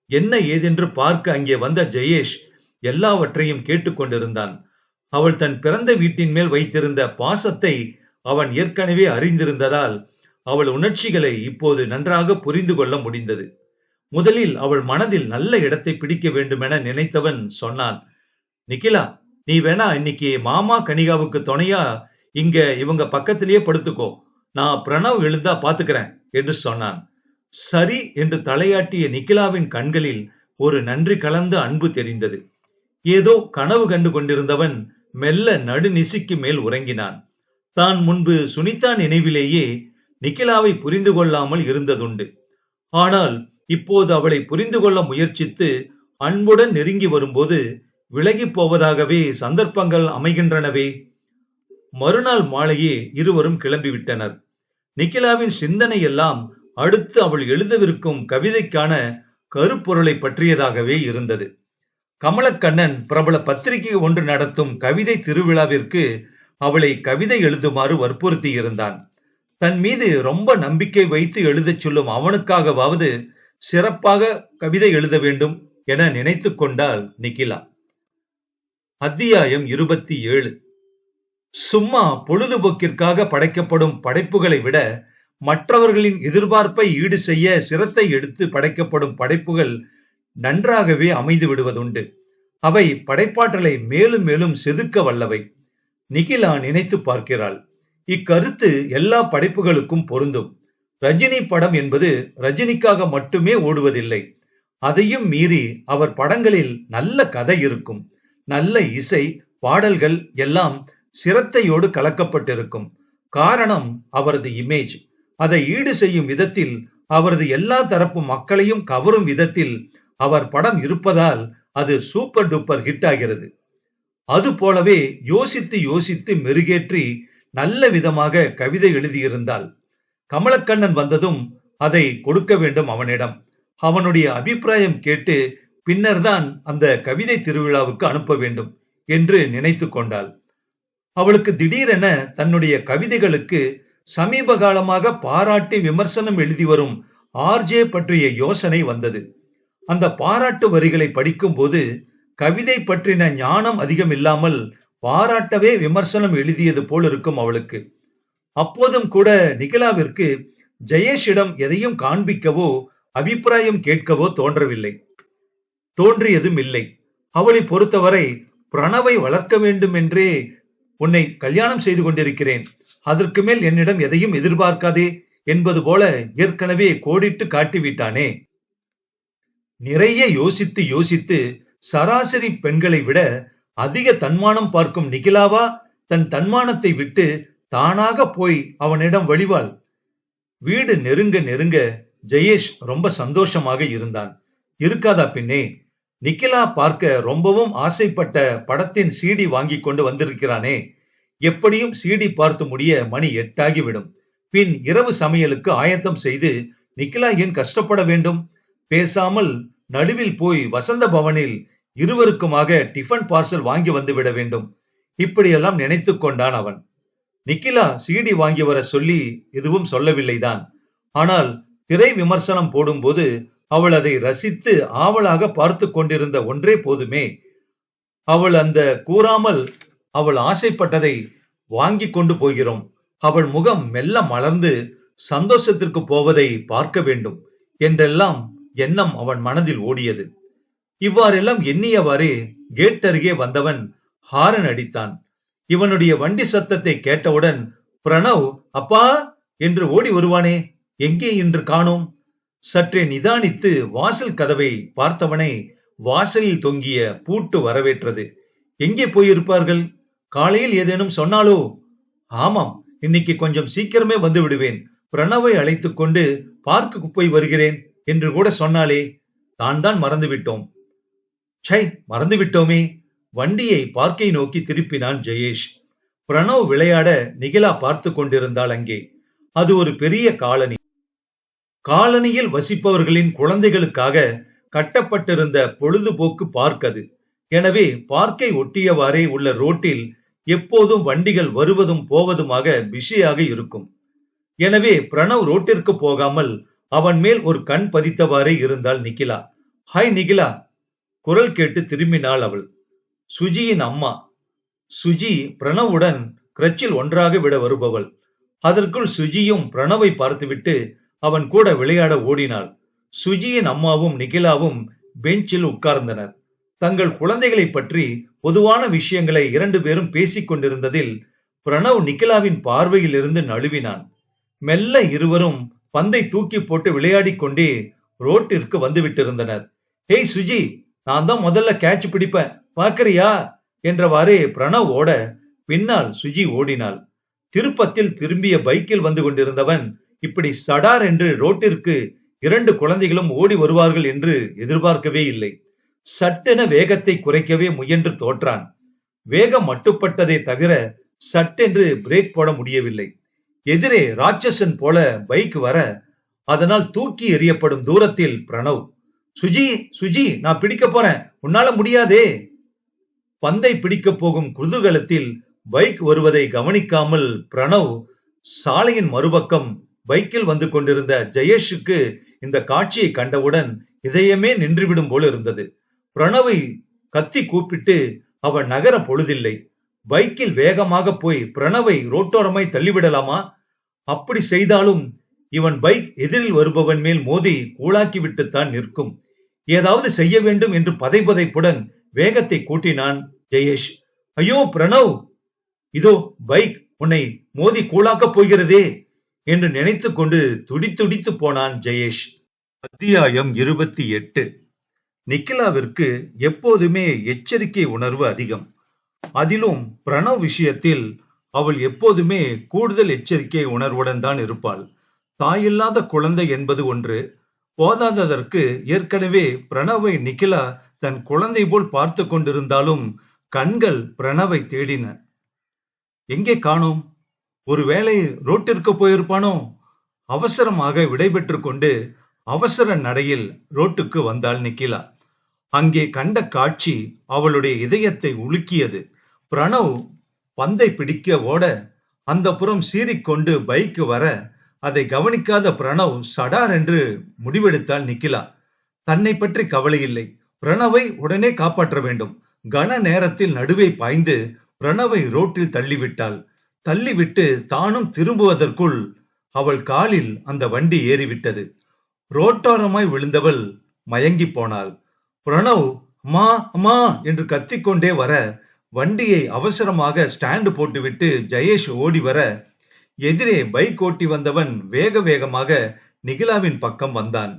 A: என்ன ஏதென்று பார்க்க அங்கே வந்த ஜெயேஷ் எல்லாவற்றையும் கேட்டுக்கொண்டிருந்தான். அவள் தன் பிறந்த வீட்டின் மேல் வைத்திருந்த பாசத்தை அவன் ஏற்கனவே அறிந்திருந்ததால் அவள் உணர்ச்சிகளை இப்போது நன்றாக புரிந்து கொள்ள முடிந்தது. முதலில் அவள் மனதில் நல்ல இடத்தை பிடிக்க வேண்டுமென நினைத்தவன் சொன்னான், நிக்கிலா, நீ வேணா இன்னைக்கு மாமா கனிகாவுக்கு துணையா இங்க இவங்க பக்கத்திலேயே படுத்துக்கோ, நான் பிரணவ் எழுந்தா பாத்துக்கிறேன் என்று சொன்னான். சரி என்று தலையாட்டிய நிக்கிலாவின் கண்களில் ஒரு நன்றி கலந்த அன்பு தெரிந்தது. ஏதோ கனவு கண்டு கொண்டிருந்தவன் மெல்ல நடுநிசிக்கு மேல் உறங்கினான். தான் முன்பு சுனிதா நினைவிலேயே நிக்கிலாவை புரிந்து கொள்ளாமல் இருந்ததுண்டு. ஆனால் இப்போது அவளை புரிந்து கொள்ள முயற்சித்து அன்புடன் நெருங்கி வரும்போது விலகி போவதாகவே சந்தர்ப்பங்கள் அமைகின்றனவே. மறுநாள் மாலையே இருவரும் கிளம்பிவிட்டனர். நிக்கிலாவின் சிந்தனை எல்லாம் அடுத்து அவள் எழுதவிருக்கும் கவிதைக்கான கருப்பொருளை பற்றியதாகவே இருந்தது. கமலக்கண்ணன் பிரபல பத்திரிகை ஒன்று நடத்தும் கவிதை திருவிழாவிற்கு அவளை கவிதை எழுதுமாறு வற்புறுத்தி இருந்தான். தன் மீது ரொம்ப நம்பிக்கை வைத்து எழுதச் சொல்லும் அவனுக்காகவாவது சிறப்பாக கவிதை எழுத வேண்டும் என நினைத்து கொண்டாள் நிக்கிலா. அத்தியாயம் 27. சும்மா பொழுதுபோக்கிற்காக படைக்கப்படும் படைப்புகளை விட மற்றவர்களின் எதிர்பார்ப்பை ஈடு செய்ய சிரத்தை எடுத்து படைக்கப்படும் படைப்புகள் நன்றாகவே அமைந்து விடுவதுண்டு. அவை படைப்பாற்றலை மேலும் மேலும் செதுக்க வல்லவை. நிகிலா நினைத்து பார்க்கிறாள். இக்கருத்து எல்லா படைப்புகளுக்கும் பொருந்தும். ரஜினி படம் என்பது ரஜினிக்காக மட்டுமே ஓடுவதில்லை. அதையும் மீறி அவர் படங்களில் நல்ல கதை இருக்கும். நல்ல இசை, பாடல்கள் எல்லாம் சிரத்தையோடு கலக்கப்பட்டிருக்கும். காரணம் அவரது இமேஜ். அதை ஈடு செய்யும் விதத்தில், அவரது எல்லா தரப்பு மக்களையும் கவரும் விதத்தில் அவர் படம் இருப்பதால் அது சூப்பர் டூப்பர் ஹிட் ஆகிறது. அது போலவே யோசித்து யோசித்து மெருகேற்றி நல்ல விதமாக கவிதை எழுதியிருந்தால், கமலக்கண்ணன் வந்ததும் அதை கொடுக்க வேண்டும் அவனிடம். அவனுடைய அபிப்பிராயம் கேட்டு பின்னர்தான் அந்த கவிதை திருவிழாவுக்கு அனுப்ப வேண்டும் என்று நினைத்து கொண்டாள். அவளுக்கு திடீரென தன்னுடைய கவிதைகளுக்கு சமீப காலமாக பாராட்டி விமர்சனம் எழுதி வரும் ஆர்ஜே பற்றிய யோசனை வந்தது. அந்த பாராட்டு வரிகளை படிக்கும் போது கவிதை பற்றின ஞானம் அதிகம் இல்லாமல் பாராட்டவே விமர்சனம் எழுதியது போல் இருக்கும் அவளுக்கு. அப்போதும் கூட நிகிலாவிற்கு ஜெயேஷிடம் எதையும் காண்பிக்கவோ அபிப்பிராயம் கேட்கவோ தோன்றியதும் இல்லை. அவளை பொறுத்தவரை பிரணவை வளர்க்க வேண்டும் என்றே உன்னை கல்யாணம் செய்து கொண்டிருக்கிறேன், அதற்கு மேல் என்னிடம் எதையும் எதிர்பார்க்காதே என்பது போல ஏற்கனவே கோடிட்டு காட்டிவிட்டானே. நிறைய யோசித்து யோசித்து சராசரி பெண்களை விட அதிக தன்மானம் பார்க்கும் நிகிலாவா தன் தன்மானத்தை விட்டு தானாக போய் அவனிடம் வழிவாள். வீடு நெருங்க நெருங்க ஜெயேஷ் ரொம்ப சந்தோஷமாக இருந்தான். இருக்காதா பின்னே? நிகிலா பார்க்க ரொம்பவும் ஆசைப்பட்ட படத்தின் சிடி வாங்கி கொண்டு வந்திருக்கிறானே. எப்படியும் சிடி பார்த்து முடிய மணி 8 ஆகிவிடும். பின் இரவு சமையலுக்கு ஆயத்தம் செய்து நிகிலா ஏன் கஷ்டப்பட வேண்டும்? பேசாமல் நடுவில் போய் வசந்த பவனில் இருவருக்குமாக டிஃபன் பார்சல் வாங்கி வந்து விட வேண்டும். இப்படியெல்லாம் நினைத்து கொண்டான் அவன். நிகிலா சிடி வாங்கி வர சொல்லி எதுவும் சொல்லவில்லைதான். ஆனால் திரை விமர்சனம் போடும்போது அவள் அதை ரசித்து ஆவலாக பார்த்து கொண்டிருந்த ஒன்றே போதுமே. அவள் அந்த கூறாமல் அவள் ஆசைப்பட்டதை வாங்கி கொண்டு போகிறோம். அவள் முகம் மெல்ல மலர்ந்து சந்தோஷத்திற்கு போவதை பார்க்க வேண்டும் என்றெல்லாம் எண்ணம் அவன் மனதில் ஓடியது. இவ்வாறெல்லாம் எண்ணியவாறே கேட் அருகே வந்தவன் ஹாரன் அடித்தான். இவனுடைய வண்டி சத்தத்தை கேட்டவுடன் பிரணவ் அப்பா என்று ஓடி வருவானே, எங்கே இன்று காணோம்? சற்றே நிதானித்து வாசல் கதவை பார்த்தவனை வாசலில் தொங்கிய பூட்டு வரவேற்றது. எங்கே போயிருப்பார்கள்? காலையில் ஏதேனும் சொன்னாலோ? ஆமாம், இன்னைக்கு கொஞ்சம் சீக்கிரமே வந்து விடுவேன், பிரணவை அழைத்துக் கொண்டு பார்க்குக்கு போய் வருகிறேன் என்று கூட சொன்னாலே. தான் மறந்துவிட்டோம். சை, மறந்துவிட்டோமே. வண்டியை பார்க்கை நோக்கி திருப்பினான் ஜெயேஷ். பிரணவ் விளையாட நிகிலா பார்த்து கொண்டிருந்தாள் அங்கே. அது ஒரு பெரிய காலனி. காலனியில் வசிப்பவர்களின் குழந்தைகளுக்காக கட்டப்பட்டிருந்த பொழுதுபோக்கு பார்க் அது. எனவே பார்க்கை ஒட்டியவாறே உள்ள ரோட்டில் எப்போதும் வண்டிகள் வருவதும் போவதுமாக பிஸியாக இருக்கும். எனவே பிரணவ் ரோட்டிற்கு போகாமல் அவன் மேல் ஒரு கண் பதித்தவாறே இருந்தாள் நிகிலா. ஹாய் நிகிலா, குரல் கேட்டு திரும்பினாள் அவள். சுஜியின் அம்மா. சுஜி பிரணவுடன் கிரச்சில் ஒன்றாக விட வருபவள். அதற்குள் சுஜியும் பிரணவை பார்த்துவிட்டு அவன் கூட விளையாட ஓடினாள். சுஜியின் அம்மாவும் நிகிலாவும் பெஞ்சில் உட்கார்ந்தனர். தங்கள் குழந்தைகளை பற்றி பொதுவான விஷயங்களை 2 பேரும் பேசிக் கொண்டிருந்ததில் பிரணவ் நிகிலாவின் பார்வையில் இருந்து நழுவினான். மெல்ல இருவரும் பந்தை தூக்கி போட்டு விளையாடி கொண்டே ரோட்டிற்கு வந்து விட்டிருந்தனர். ஹேய் சுஜி, நான் தான் முதல்ல கேட்ச் பிடிப்பேன், பாக்கறியா என்றவாறே பிரணவ் ஓட பின்னால் சுஜி ஓடினாள். திருப்பத்தில் திரும்பிய பைக்கில் வந்து கொண்டிருந்தவன் இப்படி சடார் என்று ரோட்டிற்கு 2 குழந்தைகளும் ஓடி வருவார்கள் என்று எதிர்பார்க்கவே இல்லை. சட்டென வேகத்தை குறைக்கவே முயன்று தோற்றான். வேகம் மட்டுப்பட்டதை தவிர சட்டென்று பிரேக் போட முடியவில்லை. எதிரே ராட்சசன் போல பைக் வர அதனால் தூக்கி எறியப்படும் தூரத்தில் பிரணவ். சுஜி சுஜி, நான் பிடிக்க போறேன், உன்னால முடியாதே. பந்தை பிடிக்க போகும் குதூகலத்தில் பைக் வருவதை கவனிக்காமல் பிரணவ் சாலையின் மறுபக்கம் பைக்கில் வந்து கொண்டிருந்த ஜெயேஷுக்கு இந்த காட்சியை கண்டவுடன் இதயமே நின்றுவிடும் போல இருந்தது. பிரணவை கத்தி கூப்பிட்டு அவன் நகர பொழுதில்லை. பைக்கில் வேகமாக போய் பிரணவை ரோட்டோரமாய் தள்ளிவிடலாமா? அப்படி செய்தாலும் இவன் பைக் எதிரில் வருபவன் மேல் மோதி கூழாக்கி விட்டுத்தான் நிற்கும். ஏதாவது செய்ய வேண்டும் என்று பதைபதைப்புடன் வேகத்தை கூட்டினான் ஜெயேஷ். ஐயோ பிரணவ், இதோ பைக் உன்னை மோதி கூழாக்கப் போகிறதே என்று நினைத்து கொண்டு துடித்துடித்து போனான் ஜெயேஷ். அத்தியாயம் 28. நிக்கிலாவிற்கு எப்போதுமே எச்சரிக்கை உணர்வு அதிகம். அதிலும் பிரணவ் விஷயத்தில் அவள் எப்போதுமே கூடுதல் எச்சரிக்கை உணர்வுடன் தான் இருப்பாள். தாயில்லாத குழந்தை என்பது ஒன்று போதாததற்கு ஏற்கனவே பிரணவை நிக்கிலா தன் குழந்தை போல் பார்த்து கொண்டிருந்தாலும் கண்கள் பிரணவை தேடின. எங்கே காணோம்? ஒருவேளை ரோட்டிற்கு போயிருப்பானோ? அவசரமாக விடைபெற்று கொண்டு அவசர நடையில் ரோட்டுக்கு வந்தாள் நிக்கிலா. அங்கே கண்ட காட்சி அவளுடைய இதயத்தை உலுக்கியது. பிரணவ் பந்தை பிடிக்க ஓட அந்த புறம் சீறிக்கொண்டு பைக் வர அதை கவனிக்காத பிரணவ் சடார் என்று முடிவெடுத்தாள் நிக்கிலா. தன்னை பற்றி கவலை இல்லை, பிரணவை உடனே காப்பாற்ற வேண்டும். கன நேரத்தில் நடுவே பாய்ந்து பிரணவை ரோட்டில் தள்ளிவிட்டாள். தள்ளிவிட்டு தானும் திரும்புவதற்குள் அவள் காலில் அந்த வண்டி ஏறிவிட்டது. ரோட்டோரமாய் விழுந்தவள் மயங்கி போனாள். பிரணவ் அம்மா அம்மா என்று கத்திக்கொண்டே வர வண்டியை அவசரமாக ஸ்டாண்ட் போட்டுவிட்டு ஜெயேஷ் ஓடி வர எதிரே பைக் ஓட்டி வந்தவன் வேக வேகமாக நிகிலாவின் பக்கம் வந்தான்.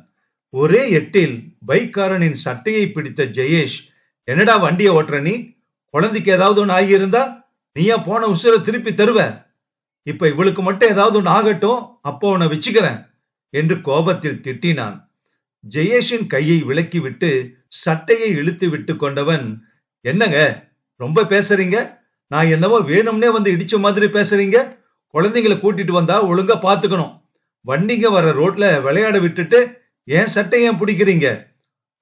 A: ஒரே எட்டில் பைக்காரனின் சட்டையை பிடித்த ஜெயேஷ், என்னடா வண்டியை ஓட்டுற நீ? குழந்தைக்கு ஏதாவது ஒன்று ஆகியிருந்தா நீயா போன உசுர திருப்பி தருவ? இப்ப இவளுக்கு மட்டும் ஏதாவது ஒன்று ஆகட்டும், அப்போ உன்னை வச்சுக்கிறேன் என்று கோபத்தில் திட்டினான். ஜெயேஷின் கையை விலக்கிவிட்டு சட்டையை இழுத்து விட்டு கொண்டவன், என்னங்க ரொம்ப பேசுறீங்க? நான் என்னவோ வேணும்னே வந்து இடிச்ச மாதிரி பேசுறீங்க. குழந்தைங்களை கூட்டிட்டு வந்தா ஒழுங்கா பாத்துக்கணும். வண்டிங்க வர ரோட்ல விளையாட விட்டுட்டு ஏன் சட்டை ஏன் பிடிக்கிறீங்க?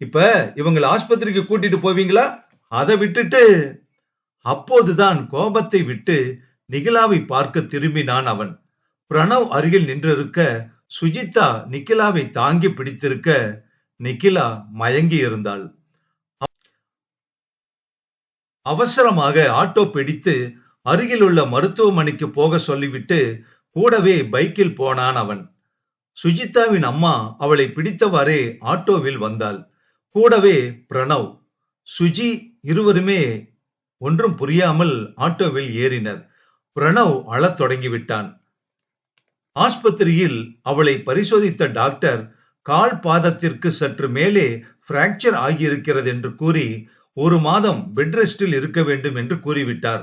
A: இப்ப இவங்களை ஆஸ்பத்திரிக்கு கூட்டிட்டு போவீங்களா? அதை விட்டுட்டு. அப்போதுதான் கோபத்தை விட்டு நிகிலாவை பார்க்க திரும்பினான் அவன். பிரணவ் அருகில் நின்றிருக்க சுஜிதா நிக்கிலாவை தாங்கி பிடித்திருக்க நிக்கிலா மயங்கி இருந்தாள். அவசரமாக ஆட்டோ பிடித்து அருகில் உள்ள மருத்துவமனைக்கு போக சொல்லிவிட்டு கூடவே பைக்கில் போனான் அவன். சுஜிதாவின் அம்மா அவளை பிடித்தவாறே ஆட்டோவில் வந்தாள். கூடவே பிரணவ், சுஜி இருவருமே ஒன்றும் புரியாமல் ஆட்டோவில் ஏறினர். பிரணவ் அழத் தொடங்கிவிட்டான். ஆஸ்பத்திரியில் அவளை பரிசோதித்த டாக்டர் கால் பாதத்திற்கு சற்று மேலே பிராக்சர் ஆகியிருக்கிறது என்று கூறி 1 மாதம் பெட் ரெஸ்டில் இருக்க வேண்டும் என்று கூறிவிட்டார்.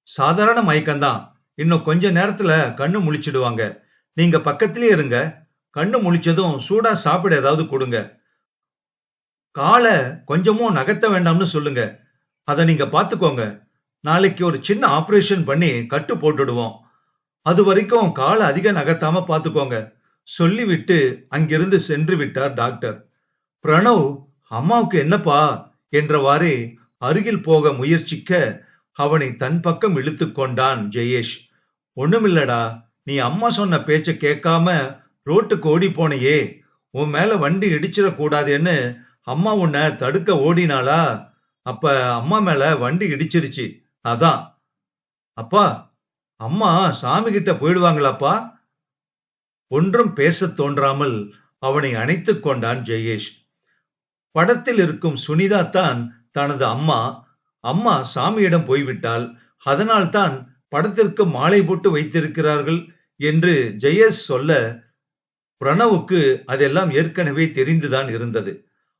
A: சாதாரண மயக்கம்தான், இன்னும் கொஞ்ச நேரத்துல கண்ணு முழிச்சிடுவாங்க. நீங்க பக்கத்திலே இருங்க. கண்ணு முழிச்சதும் சூடா சாப்பிட ஏதாவது கொடுங்க. காலை கொஞ்சமும் நகர்த்த வேண்டாம்னு சொல்லுங்க. அதை நீங்க பாத்துக்கோங்க. நாளைக்கு ஒரு சின்ன ஆபரேஷன் பண்ணி கட்டு போட்டுடுவோம். அது வரைக்கும் காலை அதிக நகர்த்தாம பாத்துக்கோங்க சொல்லிவிட்டு அங்கிருந்து சென்று விட்டார் டாக்டர். பிரணவ், அம்மாவுக்கு என்னப்பா என்றவாறே அருகில் போக முயற்சிக்க அவனை தன் பக்கம் இழுத்து கொண்டான் ஜெயேஷ். ஒண்ணுமில்லடா, நீ அம்மா சொன்ன பேச்ச கேட்காம ரோட்டுக்கு ஓடி போனையே, உன் மேல வண்டி இடிச்சிடக் கூடாதுன்னு அம்மா உன்னை தடுக்க ஓடினாளா? அப்ப அம்மா மேல வண்டி இடிச்சிருச்சு, அதான். அப்பா, அம்மா சாமி கிட்ட போயிடுவாங்களாப்பா? ஒன்றும் பேச தோன்றாமல் அவனை அணைத்துக் கொண்டான் ஜெயேஷ். படத்தில் இருக்கும் சுனிதா தான் தனது அம்மா. அம்மா சாமியிடம் போய்விட்டால், அதனால் தான் படத்திற்கு மாலை போட்டு வைத்திருக்கிறார்கள் என்று ஜெயேஷ் சொல்ல பிரணவுக்கு அதெல்லாம் ஏற்கனவே தெரிந்துதான் இருந்தது.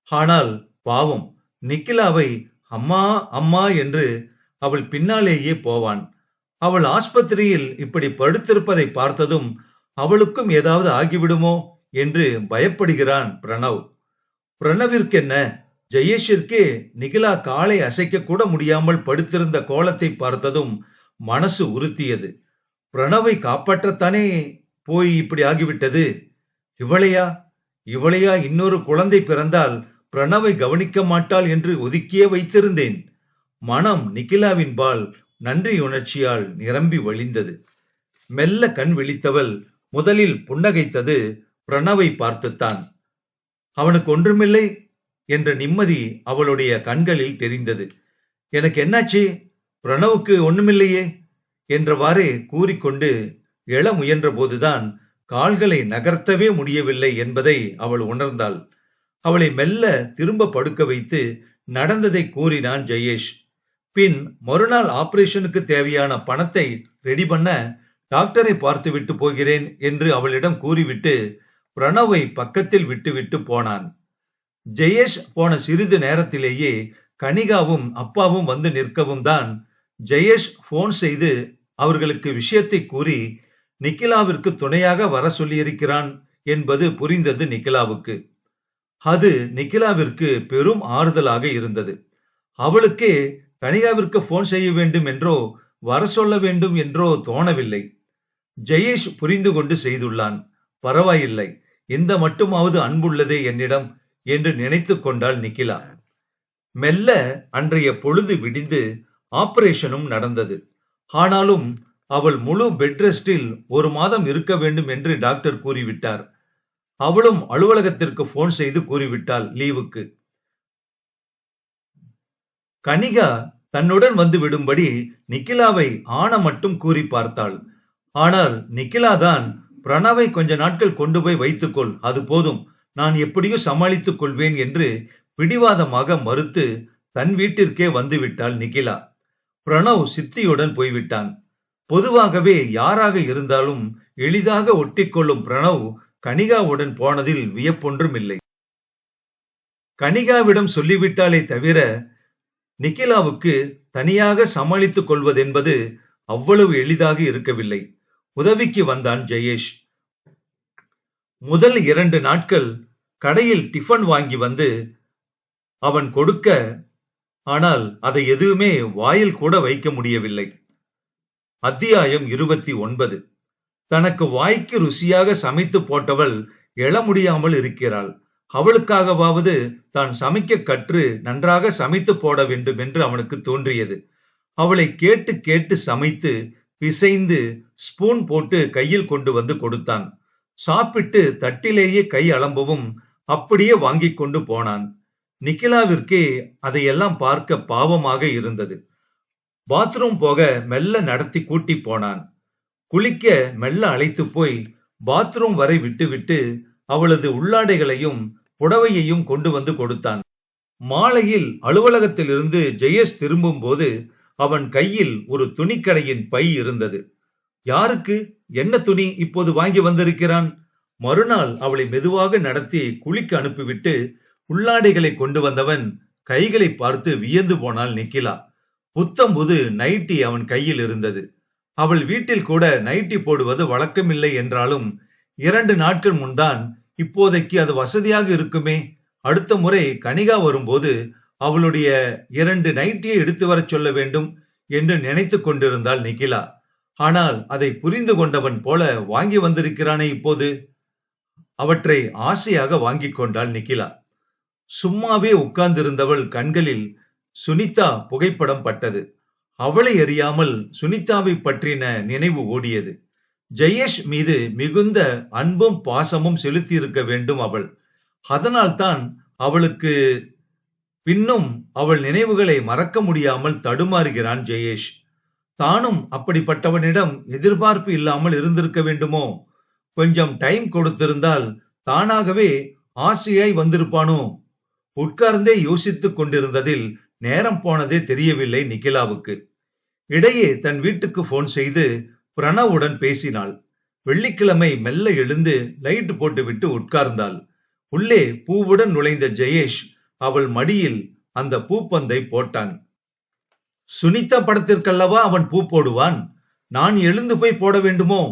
A: ஆனால் பாவம், நிக்கிலாவை அம்மா அம்மா என்று அவள் பின்னாலேயே போவான். அவள் ஆஸ்பத்திரியில் இப்படி படுத்திருப்பதை பார்த்ததும் அவளுக்கும் ஏதாவது ஆகிவிடுமோ என்று பயப்படுகிறான் பிரணவ். பிரணவிற்கென்ன, ஜெயேஷிற்கே நிகிலா காலை அசைக்க கூட முடியாமல் படுத்திருந்த கோலத்தை பார்த்ததும் மனசு உறுத்தியது. பிரணவை காப்பாற்றத்தானே போய் இப்படி ஆகிவிட்டது. இவளையா இன்னொரு குழந்தை பிறந்தால் பிரணவை கவனிக்க மாட்டாள் என்று ஒதுக்கியே வைத்திருந்தேன். மனம் நிகிலாவின் பால் நன்றி உணர்ச்சியால் நிரம்பி வழிந்தது. மெல்ல கண் விழித்தவள் முதலில் புன்னகைத்தது பிரணவை பார்த்துத்தான். அவனுக்கு ஒன்றுமில்லை என்ற நிம்மதி அவளுடைய கண்களில் தெரிந்தது. எனக்கு என்னாச்சு? பிரணவுக்கு ஒண்ணுமில்லையே என்றவாறே கூறிக்கொண்டு எழ முயன்ற போதுதான் கால்களை நகர்த்தவே முடியவில்லை என்பதை அவள் உணர்ந்தாள். அவளை மெல்ல திரும்ப படுக்க வைத்து நடந்ததை கூறினான் ஜெயேஷ். பின் மறுநாள் ஆபரேஷனுக்கு தேவையான பணத்தை ரெடி பண்ண டாக்டரை பார்த்து விட்டு போகிறேன் என்று அவளிடம் கூறிவிட்டு பிரணவை பக்கத்தில் விட்டுவிட்டு போனான். ஜெயேஷ் போன சிறிது நேரத்திலேயே கனிகாவும் அப்பாவும் வந்து நிற்கவும் தான் ஜெயேஷ் போன் செய்து அவர்களுக்கு விஷயத்தை கூறி நிக்கிலாவிற்கு துணையாக வர சொல்லியிருக்கிறான் என்பது புரிந்தது நிக்கிலாவுக்கு. அது நிக்கிலாவிற்கு பெரும் ஆறுதலாக இருந்தது. அவளுக்கே கனிகாவிற்கு போன் செய்ய வேண்டும் என்றோ வர சொல்ல வேண்டும் என்றோ தோணவில்லை. ஜெயேஷ் புரிந்து கொண்டு செய்துள்ளான். பரவாயில்லை, இந்த மட்டுமாவது அன்புள்ளதே என்னிடம் என்று நினைத்து கொண்டாள் நிக்கிலா. மெல்ல அன்றைய பொழுது விடிந்து ஆபரேஷனும் நடந்தது. ஆனாலும் அவள் முழு பெட் ரெஸ்டில் 1 மாதம் இருக்க வேண்டும் என்று டாக்டர் கூறிவிட்டார். அவளும் அலுவலகத்திற்கு போன் செய்து கூறிவிட்டாள் லீவுக்கு. கனிகா தன்னுடன் வந்து விடும்படி நிக்கிலாவை ஆன மட்டும் கூறி பார்த்தாள். ஆனால் நிக்கிலா தான், பிரணவை கொஞ்ச நாட்கள் கொண்டு போய் வைத்துக்கொள், அது போதும், நான் எப்படியோ சமாளித்துக் கொள்வேன் என்று பிடிவாதமாக மறுத்து தன் வீட்டிற்கே வந்து விட்டாள் நிக்கிலா. பிரணவ் சித்தியுடன் போய்விட்டான். பொதுவாகவே யாராக இருந்தாலும் எளிதாக ஒட்டிக்கொள்ளும் பிரணவ் கனிகாவுடன் போனதில் வியப்பொன்றும் இல்லை. கனிகாவிடம் சொல்லிவிட்டாலே தவிர நிக்கிலாவுக்கு தனியாக சமாளித்துக் கொள்வதென்பது அவ்வளவு எளிதாக இருக்கவில்லை. உதவிக்கு வந்தான் ஜெயேஷ். முதல் 2 நாட்கள் கடையில் டிஃபன் வாங்கி வந்து அவன் கொடுக்க, ஆனால் அதை எதுவுமே வாயில் கூட வைக்க முடியவில்லை. அத்தியாயம் 29. தனக்கு வாய்க்கு ருசியாக சமைத்து போட்டவள் எழ முடியாமல் இருக்கிறாள். அவளுக்காகவாவது தான் சமைக்க கற்று நன்றாக சமைத்து போட வேண்டும் என்று அவனுக்கு தோன்றியது. அவளை கேட்டு கேட்டு சமைத்து பிசைந்து ஸ்பூன் போட்டு கையில் கொண்டு வந்து கொடுத்தான். சாப்பிட்டு தட்டிலேயே கை அளம்பவும் அப்படியே வாங்கி கொண்டு போனான். நிக்கிலாவிற்கே அதையெல்லாம் பார்க்க பாவமாக இருந்தது. பாத்ரூம் போக மெல்ல நடத்தி கூட்டி போனான். குளிக்க மெல்ல அழைத்து போய் பாத்ரூம் வரை விட்டுவிட்டு அவளது உள்ளாடைகளையும் புடவையையும் கொண்டு வந்து கொடுத்தான். மாலையில் அலுவலகத்திலிருந்து ஜெயேஷ் திரும்பும் போது அவன் கையில் ஒரு துணிக்கடையின் பை இருந்தது. யாருக்கு என்ன துணி இப்போது வாங்கி வந்திருக்கிறான்? மறுநாள் அவளை மெதுவாக நடத்தி குளிக்க அனுப்பிவிட்டு உள்ளாடைகளை கொண்டு வந்தவன் கைகளை பார்த்து வியந்து போனாள் நிக்கிலா. புத்தம்புது நைட்டி அவன் கையில் இருந்தது. அவள் வீட்டில் கூட நைட்டி போடுவது வழக்கமில்லை என்றாலும் 2 நாட்கள் முன்தான் இப்போதைக்கு அது வசதியாக இருக்குமே, அடுத்த முறை கனிகா வரும்போது அவளுடைய 2 நைட்டியை எடுத்து வர சொல்ல வேண்டும் என்று நினைத்து கொண்டிருந்தாள் நிக்கிலா. ஆனால் அதை புரிந்து கொண்டவன் போல வாங்கி வந்திருக்கிறானே இப்போது. அவற்றை ஆசையாக வாங்கி கொண்டாள் நிக்கிலா. சும்மாவே உட்கார்ந்திருந்தவள் கண்களில் சுனிதா புகைப்படம் பட்டது. அவளை அறியாமல் சுனிதாவை பற்றின நினைவு ஓடியது. ஜெயேஷ் மீது மிகுந்த அன்பும் பாசமும் செலுத்தி இருக்க வேண்டும் அவள். அதனால்தான் அவளுக்கு பின்னும் அவள் நினைவுகளை மறக்க முடியாமல் தடுமாறுகிறான் ஜெயேஷ். தானும் அப்படிப்பட்டவனிடம் எதிர்பார்ப்பு இல்லாமல் இருந்திருக்க வேண்டுமோ? கொஞ்சம் டைம் கொடுத்திருந்தால் தானாகவே ஆசையாய் வந்திருப்பானோ? உட்கார்ந்தே யோசித்துக் கொண்டிருந்ததில் நேரம் போனதே தெரியவில்லை நிக்கிலாவுக்கு. இடையே தன் வீட்டுக்கு போன் செய்து பிரணவுடன் பேசினாள். வெள்ளிக்கிழமை மெல்ல எழுந்து லைட் போட்டுவிட்டு உட்கார்ந்தாள். உள்ளே பூவுடன் நுழைந்த ஜெயேஷ் அவள் மடியில் அந்த பூப்பந்தை போட்டான். சுனிதா படத்திற்கல்லவா அவன் பூ போடுவான், நான் எழுந்து போய் போட வேண்டுமோ?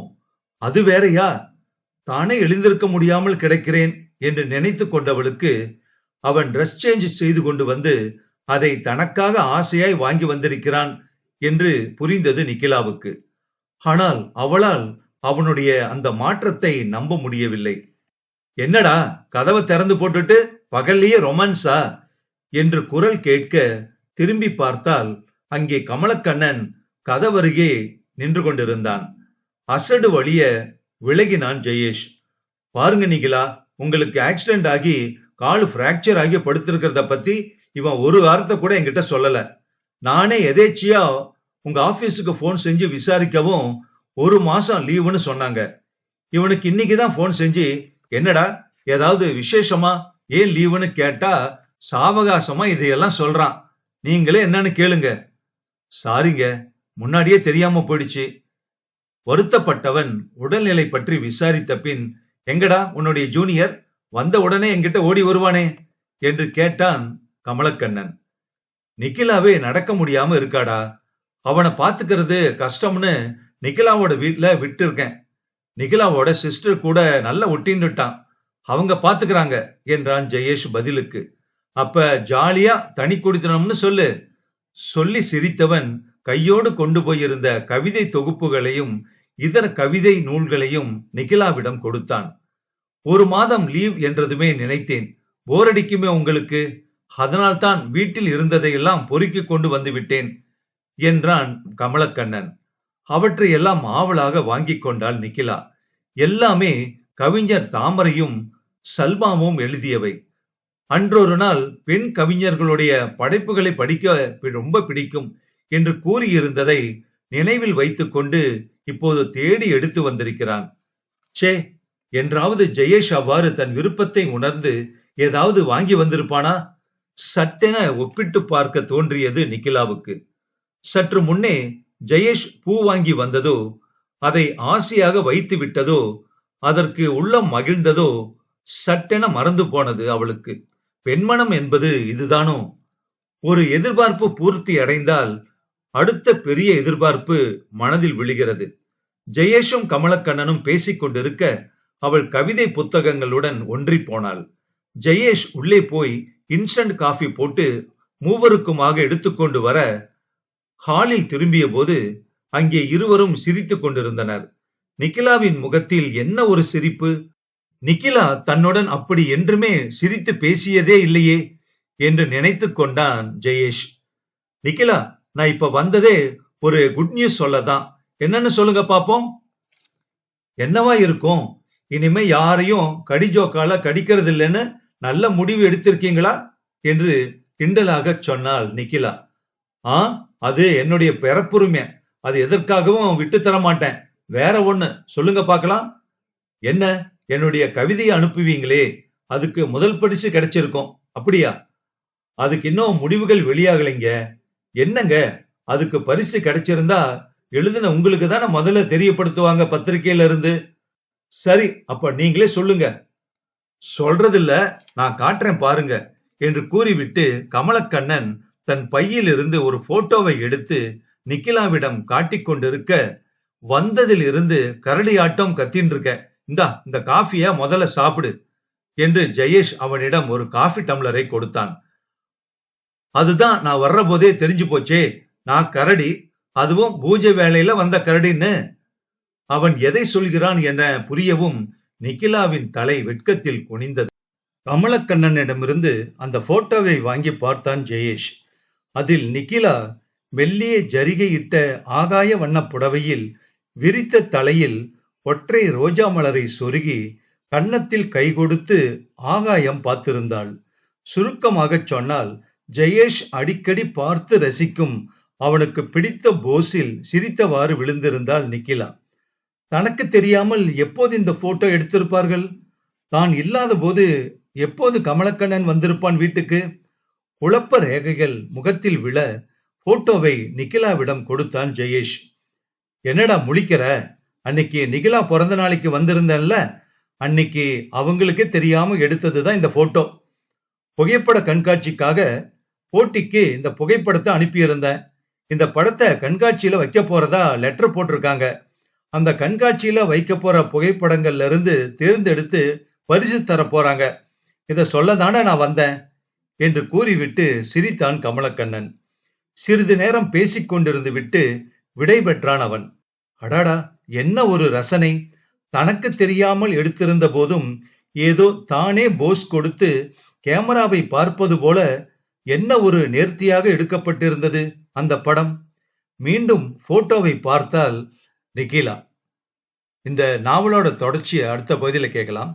A: அது வேறையா? தானே எழுந்திருக்க முடியாமல் கிடக்கிறேன் என்று நினைத்து கொண்டவளுக்கு அவன் ட்ரெஸ் சேஞ்ச் செய்து கொண்டு வந்து அதை தனக்காக ஆசையாய் வாங்கி வந்திருக்கிறான் என்று புரிந்தது நிக்கிலாவுக்கு. ஆனால் அவளால் அவனுடைய அந்த மாற்றத்தை நம்ப முடியவில்லை. என்னடா கதவை திறந்து போட்டுட்டு பகல்லையே ரொமான்ஸா என்று குரல் கேட்க திரும்பி பார்த்தால் அங்கே கமலக்கண்ணன் கதவருகே நின்று கொண்டிருந்தான். அசடு வழிய விலகினான் ஜெயேஷ். பாருங்க நிகிலா, உங்களுக்கு ஆக்சிடென்ட் ஆகி கால் பிராக்சர் ஆகி படுத்திருக்கிறத பத்தி இவன் ஒரு வார்த்தை கூட என்கிட்ட சொல்லல. நானே எதேச்சியா உங்க ஆபீஸுக்கு போன் செஞ்சு விசாரிக்கவும் 1 மாசம் லீவுன்னு சொன்னாங்க. இவனுக்கு இன்னைக்குதான் போன் செஞ்சு என்னடா ஏதாவது விசேஷமா, ஏன் லீவுன்னு கேட்டா சாவகாசமா இதையெல்லாம் சொல்றான். நீங்களே என்னன்னு கேளுங்க. சாரிங்க, முன்னாடியே தெரியாம போயிடுச்சு. வருத்தப்பட்டவன் உடல்நிலை பற்றி விசாரித்த பின், எங்கடா உன்னுடைய ஜூனியர்? வந்த உடனே என்கிட்ட ஓடி வருவானே, என்று கேட்டான் கமலக்கண்ணன். நிக்கிலாவே நடக்க முடியாம இருக்காடா, அவனை பாத்துக்கிறது கஷ்டம்னு நிக்கிலாவோட வீட்டுல விட்டு இருக்கேன். நிகிலாவோட சிஸ்டர் கூட நல்ல ஒட்டின்னுட்டான், அவங்க பாத்துக்கிறாங்க என்றான் ஜெயேஷ் பதிலுக்கு. அப்ப ஜாலியா தனி குடித்தனம்னு சொல்லு. சொல்லி சிரித்தவன் கையோடு கொண்டு போயிருந்த கவிதை தொகுப்புகளையும் இதர கவிதை நூல்களையும் நிகிலாவிடம் கொடுத்தான். 1 மாதம் லீவ் என்றதுமே நினைத்தேன், போரடிக்குமே உங்களுக்கு, அதனால்தான் வீட்டில் இருந்ததையெல்லாம் பொறுக்கி கொண்டு வந்து விட்டேன் என்றான் கமலக்கண்ணன். அவற்றையெல்லாம் ஆவலாக வாங்கிக் கொண்டாள் நிகிலா. எல்லாமே கவிஞர் தாமரையும் சல்மாவும் எழுதியவை. அன்றொரு நாள் பெண் கவிஞர்களுடைய படைப்புகளை படிக்க ரொம்ப பிடிக்கும் என்று கூறியிருந்ததை நினைவில் வைத்துக் கொண்டு இப்போது தேடி எடுத்து வந்திருக்கிறான். சே, என்றாவது ஜெயேஷ் அவ்வாறு தன் விருப்பத்தை உணர்ந்து ஏதாவது வாங்கி வந்திருப்பானா? சட்டென ஒப்பிட்டு பார்க்க தோன்றியது நிகிலாவுக்கு. சற்று முன்னே ஜெயேஷ் பூ வாங்கி வந்ததோ, அதை ஆசையாக வைத்து விட்டதோ, அதற்கு உள்ளம் மகிழ்ந்ததோ சட்டென மறந்து போனது அவளுக்கு. பெண்மனம் என்பது இதுதானோ? ஒரு எதிர்பார்ப்பு பூர்த்தி அடைந்தால் அடுத்த பெரிய எதிர்பார்ப்பு மனதில் விழுகிறது. ஜெயேஷும் கமலக்கண்ணனும் பேசிக் கொண்டிருக்க அவள் கவிதை புத்தகங்களுடன் ஒன்றி போனாள். ஜெயேஷ் உள்ளே போய் இன்ஸ்டன்ட் காஃபி போட்டு மூவருக்குமாக எடுத்துக்கொண்டு வர ஹாலில் திரும்பிய போது அங்கே இருவரும் சிரித்துக் கொண்டிருந்தனர். நிகிலாவின் முகத்தில் என்ன ஒரு சிரிப்பு! நிகிலா தன்னுடன் அப்படி என்றுமே சிரித்து பேசியதே இல்லையே என்று நினைத்துக் கொண்டான் ஜெயேஷ். நிகிலா, நான் இப்ப வந்ததே ஒரு குட் நியூஸ் சொல்லதான். என்னன்னு சொல்லுங்க பாப்போம். என்னவா இருக்கும்? இனிமே யாரையும் கடிஜோக்கால கடிக்கிறது இல்லைன்னு நல்ல முடிவு எடுத்திருக்கீங்களா என்று கிண்டலாக சொன்னாள் நிகிலா. அது என்னுடைய பிறப்புரிமை, அது எதற்காகவும் விட்டு தர மாட்டேன். வேற ஒண்ணு சொல்லுங்க பாக்கலாம். என்ன, என்னுடைய கவிதையை அனுப்புவீங்களே, அதுக்கு முதல் பரிசு கிடைச்சிருக்கும், அப்படியா? அதுக்கு இன்னும் முடிவுகள் வெளியாகலைங்க. என்னங்க, அதுக்கு பரிசு கிடைச்சிருந்தா எழுதின உங்களுக்கு தானே முதல்ல தெரியப்படுத்துவாங்க பத்திரிகையில இருந்து. சரி, அப்ப நீங்களே சொல்லுங்க. சொல்றதில்ல, நான் காட்டுறேன் பாருங்க என்று கூறிவிட்டு கமலக்கண்ணன் தன் பையில் இருந்து ஒரு போட்டோவை எடுத்து நிகிலாவிடம் காட்டிக் கொண்டிருக்க, வந்ததில் இருந்து கரடியாட்டம் கத்தின்னு இருக்க, இந்த காஃபிய முதல்ல சாப்பிடு என்று ஜெயேஷ் அவனிடம் ஒரு காஃபி டம்ளரை கொடுத்தான். அதுதான் நான் வர்ற போதே தெரிஞ்சு போச்சே, நான் கரடி, அதுவும் பூஜை வேளையில வந்த கரடின்னு. அவன் எதை சொல்கிறான் என புரியவும் நிகிலாவின் தலை வெட்கத்தில் குனிந்தது. கமலக்கண்ணனிடமிருந்து அந்த போட்டோவை வாங்கி பார்த்தான் ஜெயேஷ். அதில் நிகிலா மெல்லிய ஜரிகையிட்ட ஆகாய வண்ண புடவையில் விரித்த தலையில் ஒற்றை ரோஜா மலரை சொருகி கன்னத்தில் கை கொடுத்து ஆகாயம் பார்த்திருந்தாள். சுருக்கமாக சொன்னால், ஜெயேஷ் அடிக்கடி பார்த்து ரசிக்கும் அவனுக்கு பிடித்த போஸில் சிரித்தவாறு விழுந்திருந்தாள் நிகிலா. தனக்கு தெரியாமல் எப்போது இந்த போட்டோ எடுத்திருப்பார்கள்? தான் இல்லாத போது எப்போது கமலக்கண்ணன் வந்திருப்பான் வீட்டுக்கு? குழப்ப ரேகைகள் முகத்தில் விழ போட்டோவை நிகிலாவிடம் கொடுத்தான் ஜெயேஷ். என்னடா முழிக்கிற? அன்னைக்கு நிகிலா பிறந்த நாளைக்கு வந்திருந்தேன்ல, அன்னைக்கு அவங்களுக்கே தெரியாம எடுத்ததுதான் இந்த போட்டோ. புகைப்பட கண்காட்சிக்காக போட்டிக்கு இந்த புகைப்படத்தை அனுப்பியிருந்தேன். இந்த படத்தை கண்காட்சியில வைக்க போறதா லெட்டர் போட்டிருக்காங்க. அந்த கண்காட்சியில வைக்க போற புகைப்படங்கள்ல இருந்து தேர்ந்தெடுத்து பரிசு தர போறாங்க. இத சொல்லதானே நான் வந்தேன் என்று கூறிவிட்டு சிரித்தான் கமலக்கண்ணன். சிறிது நேரம் பேசிக் கொண்டிருந்து விட்டு விடை பெற்றான் அவன். அடாடா, என்ன ஒரு ரசனை! தனக்கு தெரியாமல் எடுத்திருந்த போதும் ஏதோ தானே போஸ் கொடுத்து கேமராவை பார்ப்பது போல என்ன ஒரு நேர்த்தியாக எடுக்கப்பட்டிருந்தது அந்த படம். மீண்டும் போட்டோவை பார்த்தால் நிகிலா. இந்த நாவலோட தொடர்ச்சியை அடுத்த பகுதியில் கேட்கலாம்.